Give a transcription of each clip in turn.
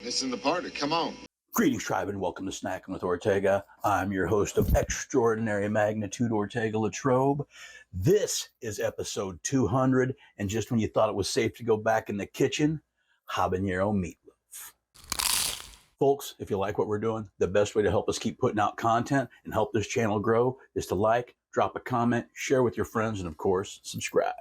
Missing the party. Come on. Greetings, tribe, and welcome to Snackin with Ortega. I'm your host of extraordinary magnitude, Ortega LaTrobe. This is episode 200, and just when you thought it was safe to go back in the kitchen, Habanero Meatloaf. Folks, if you like what we're doing, the best way to help us keep putting out content and help this channel grow is to like, drop a comment, share with your friends, and of course, subscribe.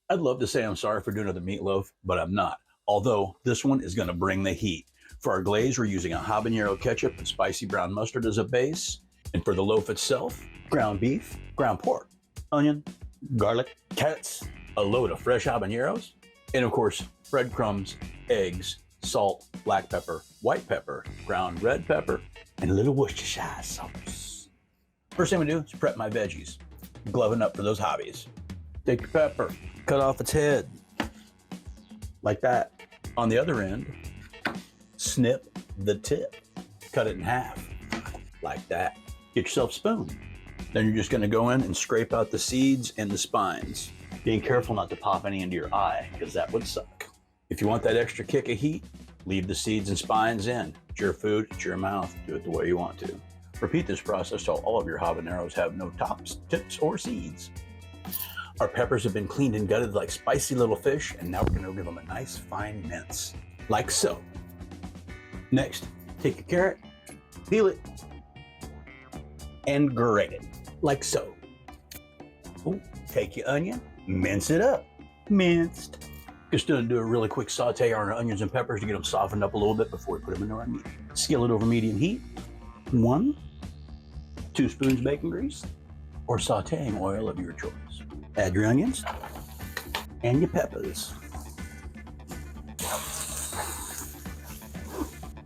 I'd love to say I'm sorry for doing another meatloaf, but I'm not. Although this one is going to bring the heat. For our glaze, we're using a habanero ketchup and spicy brown mustard as a base. And for the loaf itself, ground beef, ground pork, onion, garlic, carrots, a load of fresh habaneros, and of course, breadcrumbs, eggs, salt, black pepper, white pepper, ground red pepper, and a little Worcestershire sauce. First thing we do is prep my veggies. Gloving up for those hobbies. Take your pepper, cut off its head, like that. On the other end, snip the tip, cut it in half, like that. Get yourself a spoon. Then you're just gonna go in and scrape out the seeds and the spines. Being careful not to pop any into your eye, because that would suck. If you want that extra kick of heat, leave the seeds and spines in. It's your food, it's your mouth, do it the way you want to. Repeat this process till all of your habaneros have no tops, tips, or seeds. Our peppers have been cleaned and gutted like spicy little fish, and now we're gonna give them a nice fine mince, like so. Next, take your carrot, peel it, and grate it, like so. Ooh, take your onion, mince it up, minced. Just gonna do a really quick saute on our onions and peppers to get them softened up a little bit before we put them into our meat. Scale it over medium heat. 1, 2 spoons bacon grease, or sauteing oil of your choice. Add your onions and your peppers.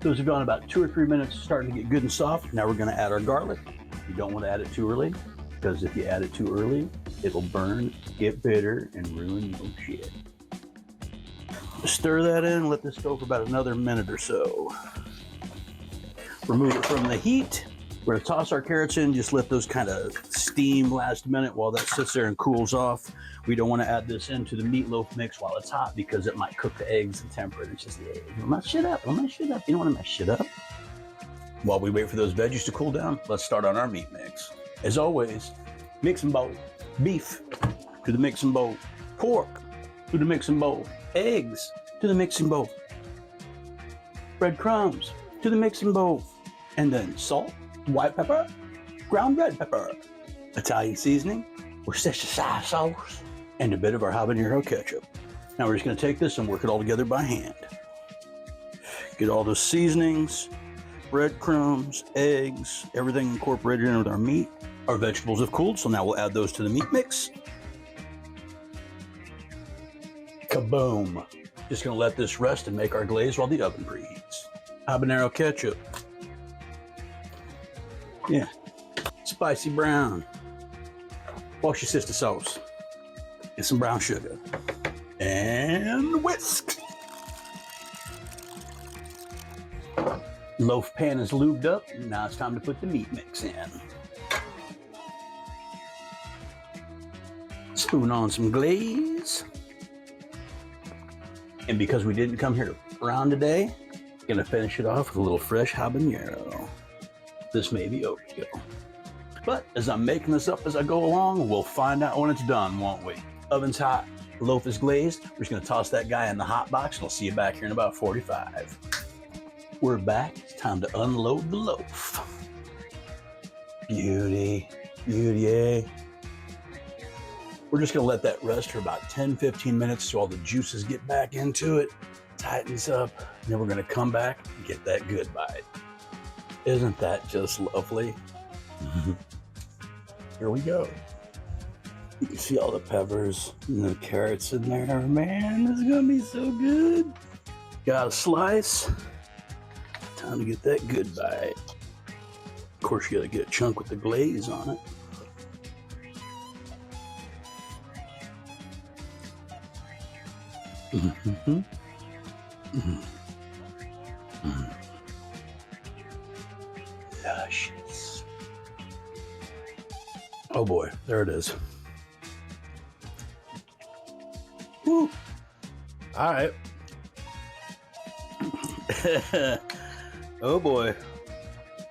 Those have gone about 2 or 3 minutes, starting to get good and soft. Now we're going to add our garlic. You don't want to add it too early, because if you add it too early, it'll burn, get bitter, and ruin your shit. Stir that in, let this go for about another minute or so. Remove it from the heat. We're going to toss our carrots in, just let those kind of steam last minute while that sits there and cools off. We don't want to add this into the meatloaf mix while it's hot because it might cook the eggs and temper it. It's just the eggs. Don't mess shit up. Don't mess shit up. You don't want to mess shit up. While we wait for those veggies to cool down, let's start on our meat mix. As always, mixing bowl. Beef to the mixing bowl. Pork to the mixing bowl. Eggs to the mixing bowl. Breadcrumbs to the mixing bowl. And then salt, white pepper, ground red pepper, Italian seasoning, worcestershire sauce, and a bit of our habanero ketchup. Now we're just going to take this and work it all together by hand. Get all the seasonings, breadcrumbs, eggs, everything incorporated in with our meat. Our vegetables have cooled, so now we'll add those to the meat mix. Kaboom! Just going to let this rest and make our glaze while the oven preheats. Habanero ketchup. Yeah, spicy brown. Wash your sister sauce. Get some brown sugar. And whisk. Loaf pan is lubed up. Now it's time to put the meat mix in. Spoon on some glaze. And because we didn't come here to brown today, gonna finish it off with a little fresh habanero. This may be overkill. But as I'm making this up as I go along, we'll find out when it's done, won't we? Oven's hot, loaf is glazed. We're just gonna toss that guy in the hot box and we'll see you back here in about 45. We're back, it's time to unload the loaf. Beauty, beauty, eh? We're just gonna let that rest for about 10-15 minutes so all the juices get back into it, tightens up, and then we're gonna come back and get that good bite. Isn't that just lovely? Here we go. You can see all the peppers and the carrots in there. Man, this is gonna be so good. Got a slice. Time to get that good bite. Of course, you gotta get a chunk with the glaze on it. Luscious. Oh boy, there it is. Woo. All right. Oh boy,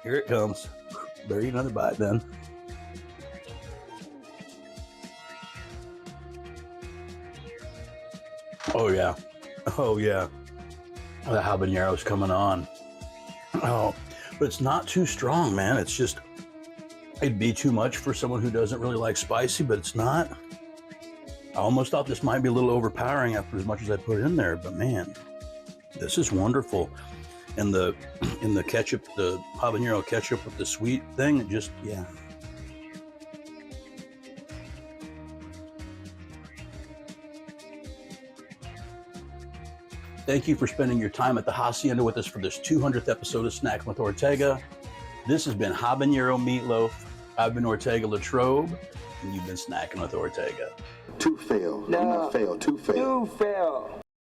here it comes. Better eat another bite then. Oh yeah, oh yeah. The habanero's coming on. Oh, but it's not too strong, man. It's just, it'd be too much for someone who doesn't really like spicy, but it's not. I almost thought this might be a little overpowering after as much as I put in there, but man, this is wonderful. And the ketchup, the habanero ketchup with the sweet thing, it just, yeah. Thank you for spending your time at the Hacienda with us for this 200th episode of Snackin with Ortega. This has been Habanero Meatloaf. I've been Ortega LaTrobe, and you've been Snackin with Ortega. Two fail. No. Not fail. Two fail. You fail.